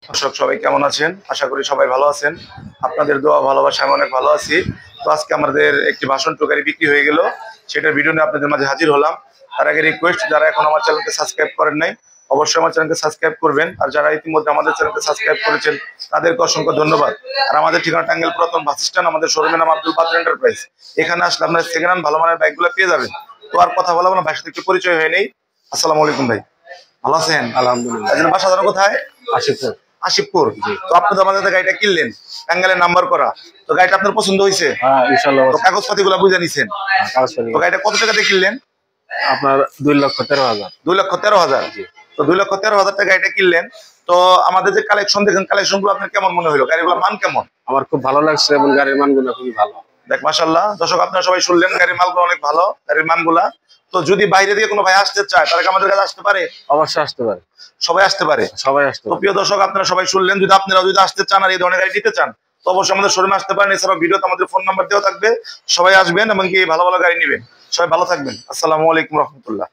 দর্শক সবাই কেমন আছেন? আশা করি সবাই ভালো আছেন। আপনাদের দোয়া ভালোবাসায় আমি অনেক ভালো আছি। তো আজকে আমাদের একটি ভাষণ গাড়ি বিক্রি হয়ে গেল। সেটার ভিডিও নিয়ে আপনাদের মাঝে হাজির হলাম। তার আগে রিকোয়েস্ট, যারা এখন আমার চ্যানেলকে সাবস্ক্রাইব করেন নাই অবশ্যই আমার চ্যানেলকে সাবস্ক্রাইব করবেন। আর যারা ইতিমধ্যে আমাদের চ্যানেলকে সাবস্ক্রাইব করেছেন তাদেরকে অসংখ্য ধন্যবাদ। আর আমাদের ঠিকানা টাঙ্গাইল পুরাতন বাস স্ট্যান্ড, আমাদের শোরুমের নাম আব্দুল বাদর এন্টারপ্রাইজ। এখানে আসলে আপনার সেকেন্ড হ্যান্ড ভালো মানের বাইকগুলো পেয়ে যাবেন। তো আর কথা বলবো না, ভাইয়ের সাথে একটু পরিচয় হয়ে নেই। আসসালামু আলাইকুম ভাই, ভালো আছেন? আলহামদুলিল্লাহ। বাসা জানো কোথায়? আশিপুর। আশিবপুর। তো আপনি তো আমাদের গাড়িটা কিনলেন, টাঙ্গাইলের নাম্বার করা। তো গাড়িটা আপনার পছন্দ হয়েছে? হ্যাঁ, ইনশাআল্লাহ। তো কাগজপাতি গুলা বুঝে নিছেন? কাগজপাতি তো গাড়িটা কত টাকা দিয়ে কিনলেন? আপনার 2,13,000। 2,13,000। তো 2,13,000 টাকা গাড়িটা কিনলেন। তো আমাদের যে কালেকশন দেখেন, কালেকশন গুলো আপনার কেমন মনে হলো? গাড়িগুলোর মান কেমন? আমার খুব ভালো লাগছে এবং গাড়ির মানগুলো খুবই ভালো। দেখ মাশাআল্লাহ, দর্শক আপনারা সবাই শুনলেন, গাড়ির মালগুলো অনেক ভালো, গাড়ির মানগুলা। তো যদি বাইরে দিয়ে কোনো ভাই আসতে চায় তারা কি আমাদের কাছে আসতে পারে? অবশ্যই আসতে পারে, সবাই আসতে পারে। সবাই আসতে তো পারে। প্রিয় দর্শক আপনারা সবাই শুনলেন, যদি আপনারা আসতে চান আর এই ধরনের গাড়ি নিতে চান তো অবশ্যই আমাদের শোরুমে আসতে পারেন। এছাড়াও ভিডিওতে আমাদের ফোন নাম্বার দেওয়া থাকবে, সবাই আসবেন এবং কি ভালো ভালো গাড়ি নেবেন। সবাই ভালো থাকবেন। আসসালামু আলাইকুম রহমতুল্লাহ।